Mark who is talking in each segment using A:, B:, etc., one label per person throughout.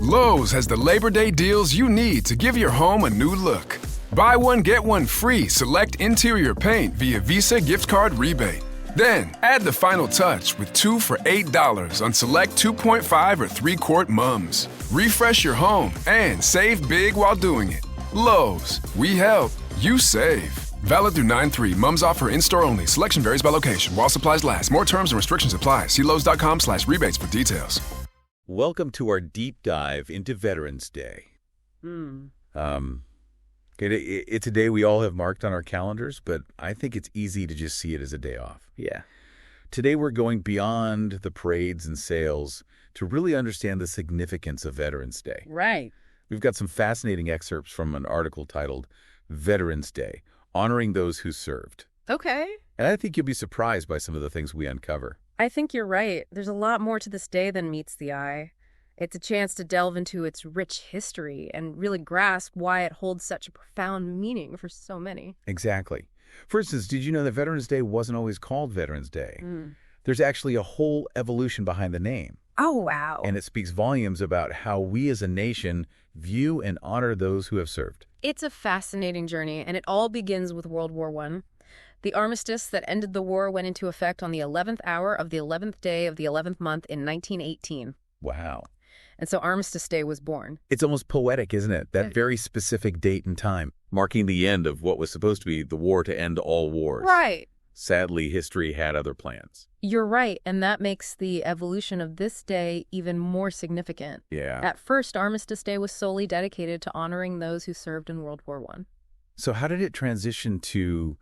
A: Lowe's has the Labor Day deals you need to give your home a new look. Buy one, get one free select interior paint via Visa gift card rebate. Then, add the final touch with 2 for $8 on select 2.5 or 3-quart mums. Refresh your home and save big while doing it. Lowe's, we help, you save. Valid through 9/3. Mums offer in-store only. Selection varies by location. While supplies last. More terms and restrictions apply. See Lowes.com/rebates for details.
B: Welcome to our deep dive into Veterans Day. It's a day we all have marked on our calendars, but I think it's easy to just see it as a day off.
C: Yeah.
B: Today we're going beyond the parades and sales to really understand the significance of Veterans Day.
C: Right.
B: We've got some fascinating excerpts from an article titled Veterans Day, Honoring Those Who Served.
C: Okay.
B: And I think you'll be surprised by some of the things we uncover.
C: I think you're right. There's a lot more to this day than meets the eye. It's a chance to delve into its rich history and really grasp why it holds such a profound meaning for so many.
B: Exactly. For instance, did you know that Veterans Day wasn't always called Veterans Day? There's actually a whole evolution behind the name.
C: Oh, wow.
B: And it speaks volumes about how we as a nation view and honor those who have served.
C: It's a fascinating journey, and it all begins with World War I. The armistice that ended the war went into effect on the 11th hour of the 11th day of the 11th month in 1918.
B: Wow.
C: And so Armistice Day was born.
B: It's almost poetic, isn't it? That very specific date and time, marking the end of what was supposed to be the war to end all wars.
C: Right.
B: Sadly, history had other plans.
C: You're right, and that makes the evolution of this day even more significant.
B: Yeah.
C: At first, Armistice Day was solely dedicated to honoring those who served in World War I.
B: So how did it transition to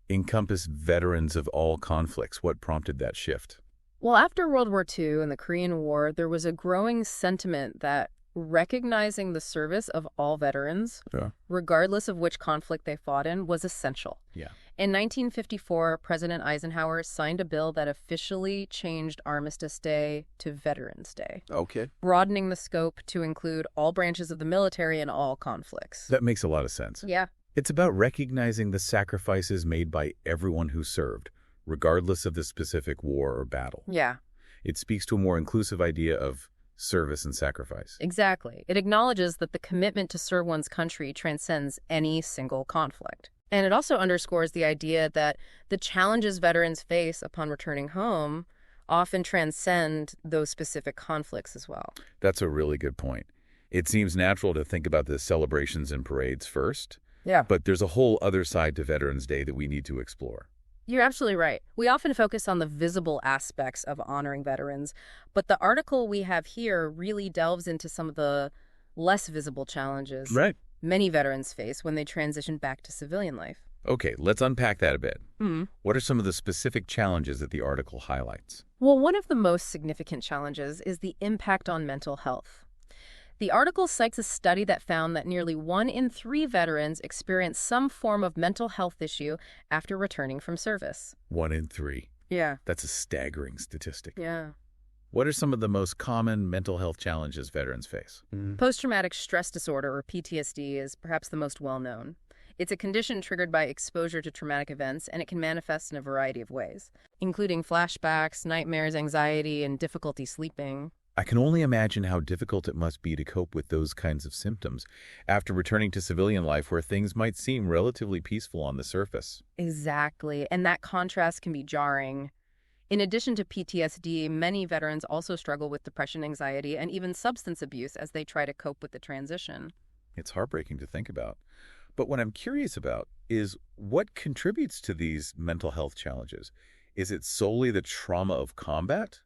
B: encompass veterans of all conflicts? What prompted that shift?
C: Well, after World War II and the Korean War, there was a growing sentiment that recognizing the service of all veterans, regardless of which conflict they fought in, was essential.
B: Yeah.
C: In 1954, President Eisenhower signed a bill that officially changed Armistice Day to Veterans Day,
B: Okay.
C: broadening the scope to include all branches of the military and all conflicts.
B: That makes a lot of sense.
C: Yeah.
B: It's about recognizing the sacrifices made by everyone who served, regardless of the specific war or battle.
C: Yeah.
B: It speaks to a more inclusive idea of service and sacrifice.
C: Exactly. It acknowledges that the commitment to serve one's country transcends any single conflict. And it also underscores the idea that the challenges veterans face upon returning home often transcend those specific conflicts as well.
B: That's a really good point. It seems natural to think about the celebrations and parades first,
C: Yeah.
B: but there's a whole other side to Veterans Day that we need to explore.
C: You're absolutely right. We often focus on the visible aspects of honoring veterans, but the article we have here really delves into some of the less visible challenges many veterans face when they transition back to civilian life.
B: Okay, let's unpack that a bit. What are some of the specific challenges that the article highlights?
C: Well, one of the most significant challenges is the impact on mental health. The article cites a study that found that nearly 1 in 3 veterans experience some form of mental health issue after returning from service.
B: 1 in 3.
C: Yeah.
B: That's a staggering statistic.
C: Yeah.
B: What are some of the most common mental health challenges veterans face?
C: Post-traumatic stress disorder, or PTSD, is perhaps the most well-known. It's a condition triggered by exposure to traumatic events, and it can manifest in a variety of ways, including flashbacks, nightmares, anxiety, and difficulty sleeping.
B: I can only imagine how difficult it must be to cope with those kinds of symptoms after returning to civilian life where things might seem relatively peaceful on the surface.
C: Exactly, and that contrast can be jarring. In addition to PTSD, many veterans also struggle with depression, anxiety, and even substance abuse as they try to cope with the transition.
B: It's heartbreaking to think about. But what I'm curious about is what contributes to these mental health challenges? Is it solely the trauma of combat,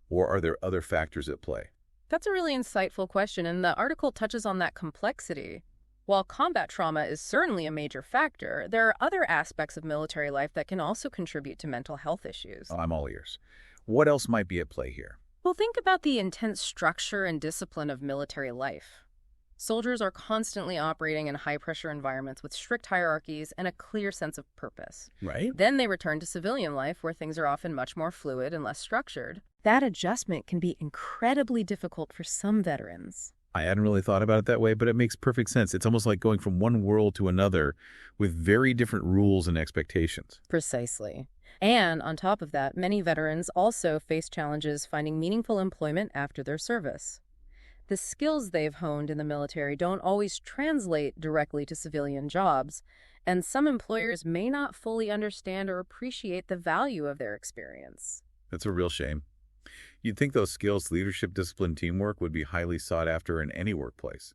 B: or are there other factors at play?
C: That's a really insightful question, and the article touches on that complexity. While combat trauma is certainly a major factor, there are other aspects of military life that can also contribute to mental health issues.
B: I'm all ears. What else might be at play here?
C: Well, think about the intense structure and discipline of military life. Soldiers are constantly operating in high-pressure environments with strict hierarchies and a clear sense of purpose.
B: Right.
C: Then they return to civilian life, where things are often much more fluid and less structured. That adjustment can be incredibly difficult for some veterans.
B: I hadn't really thought about it that way, but it makes perfect sense. It's almost like going from one world to another with very different rules and expectations.
C: Precisely. And on top of that, many veterans also face challenges finding meaningful employment after their service. The skills they've honed in the military don't always translate directly to civilian jobs, and some employers may not fully understand or appreciate the value of their experience.
B: That's a real shame. You'd think those skills, leadership, discipline, teamwork, would be highly sought after in any workplace.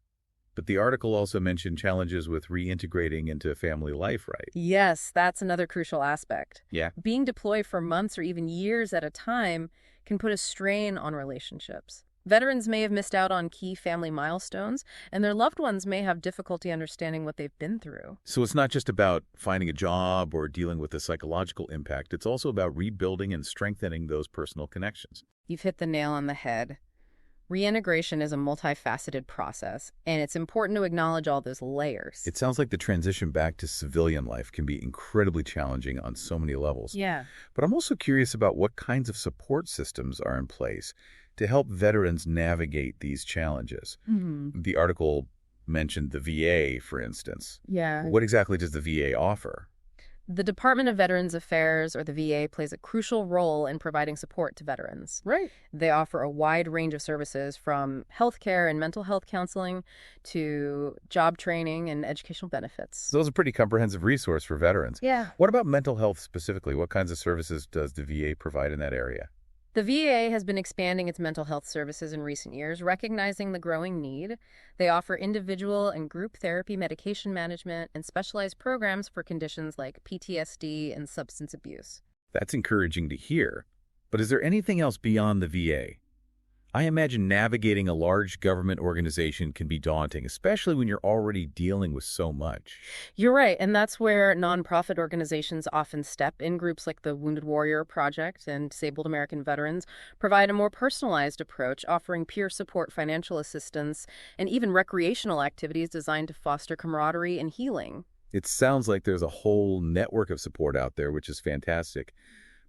B: But the article also mentioned challenges with reintegrating into family life, right?
C: Yes, that's another crucial aspect.
B: Yeah.
C: Being deployed for months or even years at a time can put a strain on relationships. Veterans may have missed out on key family milestones, and their loved ones may have difficulty understanding what they've been through.
B: So it's not just about finding a job or dealing with the psychological impact. It's also about rebuilding and strengthening those personal connections.
C: You've hit the nail on the head. Reintegration is a multifaceted process, and it's important to acknowledge all those layers.
B: It sounds like the transition back to civilian life can be incredibly challenging on so many levels.
C: Yeah.
B: But I'm also curious about what kinds of support systems are in place to help veterans navigate these challenges. The article mentioned the VA, for instance.
C: Yeah.
B: What exactly does the VA offer?
C: The Department of Veterans Affairs, or the VA, plays a crucial role in providing support to veterans.
B: Right.
C: They offer a wide range of services from healthcare and mental health counseling to job training and educational benefits.
B: So it's a pretty comprehensive resource for veterans.
C: Yeah.
B: What about mental health specifically? What kinds of services does the VA provide in that area?
C: The VA has been expanding its mental health services in recent years, recognizing the growing need. They offer individual and group therapy, medication management, and specialized programs for conditions like PTSD and substance abuse.
B: That's encouraging to hear. But is there anything else beyond the VA? I imagine navigating a large government organization can be daunting, especially when you're already dealing with so much.
C: You're right, and that's where nonprofit organizations often step in. Groups like the Wounded Warrior Project and Disabled American Veterans provide a more personalized approach, offering peer support, financial assistance, and even recreational activities designed to foster camaraderie and healing.
B: It sounds like there's a whole network of support out there, which is fantastic.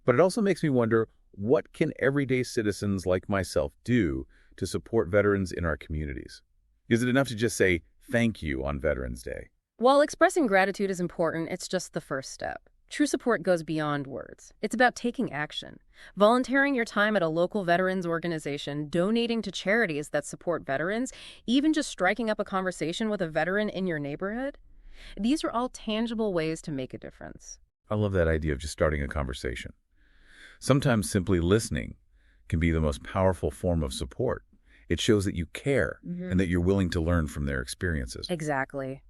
B: But it also makes me wonder, what can everyday citizens like myself do to support veterans in our communities? Is it enough to just say thank you on Veterans Day?
C: While expressing gratitude is important, it's just the first step. True support goes beyond words. It's about taking action. Volunteering your time at a local veterans organization, donating to charities that support veterans, even just striking up a conversation with a veteran in your neighborhood. These are all tangible ways to make a difference.
B: I love that idea of just starting a conversation. Sometimes simply listening can be the most powerful form of support. It shows that you care and that you're willing to learn from their experiences.
C: Exactly.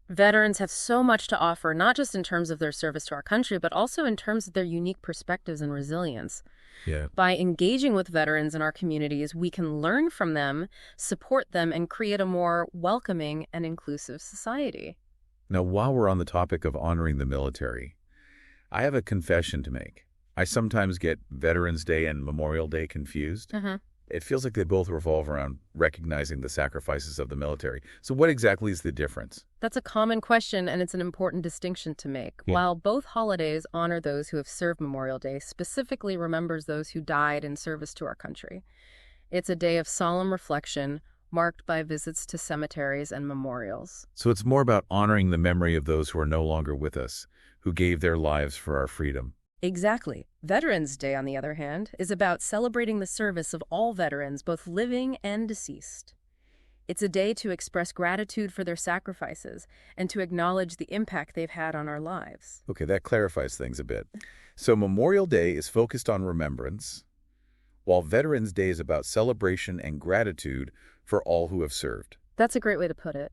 C: Veterans have so much to offer, not just in terms of their service to our country, but also in terms of their unique perspectives and resilience.
B: Yeah.
C: By engaging with veterans in our communities, we can learn from them, support them, and create a more welcoming and inclusive society.
B: Now, while we're on the topic of honoring the military, I have a confession to make. I sometimes get Veterans Day and Memorial Day confused. It feels like they both revolve around recognizing the sacrifices of the military. So what exactly is the difference?
C: That's a common question, and it's an important distinction to make.
B: Yeah.
C: While both holidays honor those who have served, Memorial Day specifically remembers those who died in service to our country. It's a day of solemn reflection, marked by visits to cemeteries and memorials.
B: So it's more about honoring the memory of those who are no longer with us, who gave their lives for our freedom.
C: Exactly. Veterans Day, on the other hand, is about celebrating the service of all veterans, both living and deceased. It's a day to express gratitude for their sacrifices and to acknowledge the impact they've had on our lives.
B: Okay, that clarifies things a bit. So Memorial Day is focused on remembrance, while Veterans Day is about celebration and gratitude for all who have served.
C: That's a great way to put it.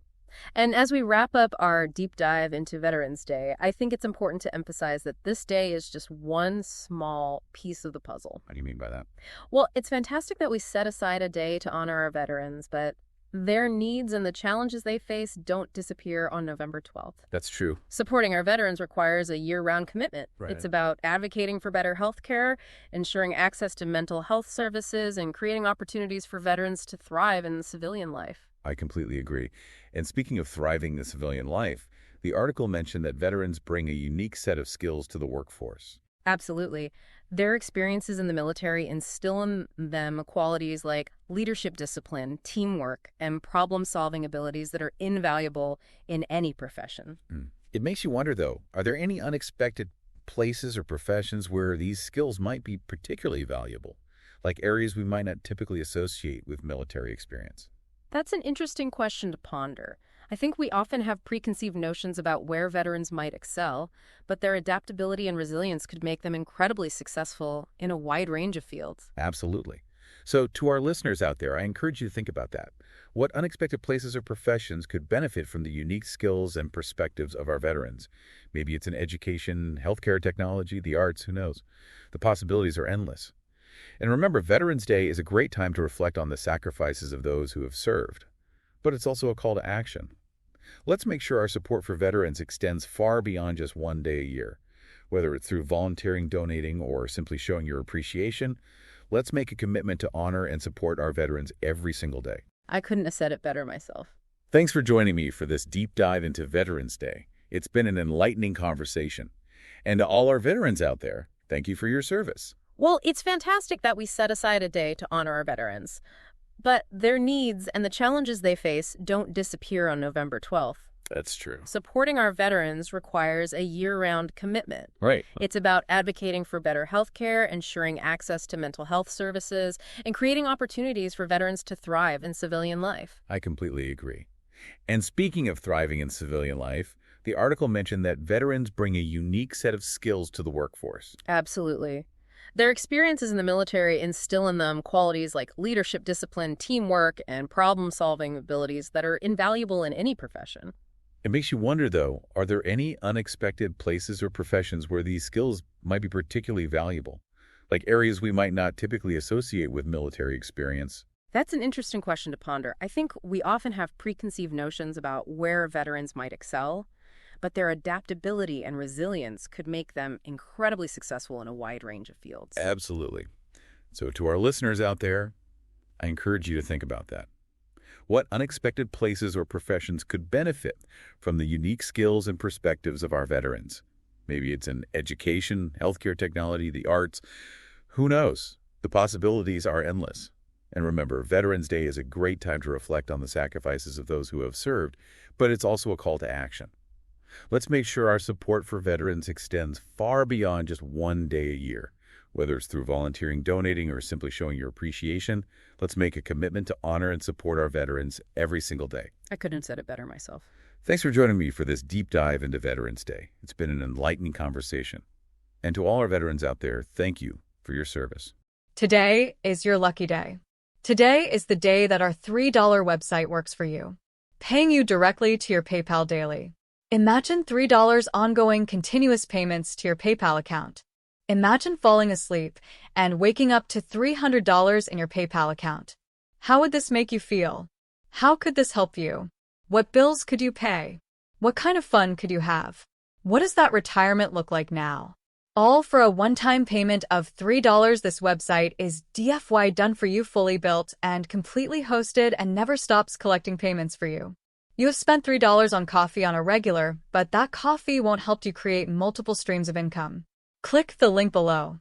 C: And as we wrap up our deep dive into Veterans Day, I think it's important to emphasize that this day is just one small piece of the puzzle.
B: What do you mean by that?
C: Well, it's fantastic that we set aside a day to honor our veterans, but their needs and the challenges they face don't disappear on November 12th.
B: That's true.
C: Supporting our veterans requires a year-round commitment.
B: Right.
C: It's about advocating for better health care, ensuring access to mental health services, and creating opportunities for veterans to thrive in civilian life.
B: I completely agree. And speaking of thriving in civilian life, the article mentioned that veterans bring a unique set of skills to the workforce.
C: Absolutely. Their experiences in the military instill in them qualities like leadership discipline, teamwork, and problem-solving abilities that are invaluable in any profession.
B: It makes you wonder, though, are there any unexpected places or professions where these skills might be particularly valuable, like areas we might not typically associate with military experience?
C: That's an interesting question to ponder. I think we often have preconceived notions about where veterans might excel, but their adaptability and resilience could make them incredibly successful in a wide range of fields.
B: Absolutely. So to our listeners out there, I encourage you to think about that. What unexpected places or professions could benefit from the unique skills and perspectives of our veterans? Maybe it's in education, healthcare technology, the arts, who knows? The possibilities are endless. And remember, Veterans Day is a great time to reflect on the sacrifices of those who have served. But it's also a call to action. Let's make sure our support for veterans extends far beyond just one day a year. Whether it's through volunteering, donating, or simply showing your appreciation, let's make a commitment to honor and support our veterans every single day.
C: I couldn't have said it better myself.
B: Thanks for joining me for this deep dive into Veterans Day. It's been an enlightening conversation. And to all our veterans out there, thank you for your service.
C: Well, it's fantastic that we set aside a day to honor our veterans. But their needs and the challenges they face don't disappear on November 12th.
B: That's true.
C: Supporting our veterans requires a year-round commitment.
B: Right.
C: It's about advocating for better health care, ensuring access to mental health services, and creating opportunities for veterans to thrive in civilian life.
B: I completely agree. And speaking of thriving in civilian life, the article mentioned that veterans bring a unique set of skills to the workforce.
C: Absolutely. Their experiences in the military instill in them qualities like leadership discipline, teamwork, and problem-solving abilities that are invaluable in any profession.
B: It makes you wonder, though, are there any unexpected places or professions where these skills might be particularly valuable? Like areas we might not typically associate with military experience?
C: That's an interesting question to ponder. I think we often have preconceived notions about where veterans might excel, but their adaptability and resilience could make them incredibly successful in a wide range of fields.
B: Absolutely. So to our listeners out there, I encourage you to think about that. What unexpected places or professions could benefit from the unique skills and perspectives of our veterans? Maybe it's in education, healthcare technology, the arts. Who knows? The possibilities are endless. And remember, Veterans Day is a great time to reflect on the sacrifices of those who have served, but it's also a call to action. Let's make sure our support for veterans extends far beyond just one day a year. Whether it's through volunteering, donating, or simply showing your appreciation, let's make a commitment to honor and support our veterans every single day.
C: I couldn't have said it better myself.
B: Thanks for joining me for this deep dive into Veterans Day. It's been an enlightening conversation. And to all our veterans out there, thank you for your service.
D: Today is your lucky day. Today is the day that our $3 website works for you, paying you directly to your PayPal daily. Imagine $3 ongoing continuous payments to your PayPal account. Imagine falling asleep and waking up to $300 in your PayPal account. How would this make you feel? How could this help you? What bills could you pay? What kind of fun could you have? What does that retirement look like now? All for a one-time payment of $3. This website is DFY done for you, fully built and completely hosted, and never stops collecting payments for you. You have spent $3 on coffee on a regular, but that coffee won't help you create multiple streams of income. Click the link below.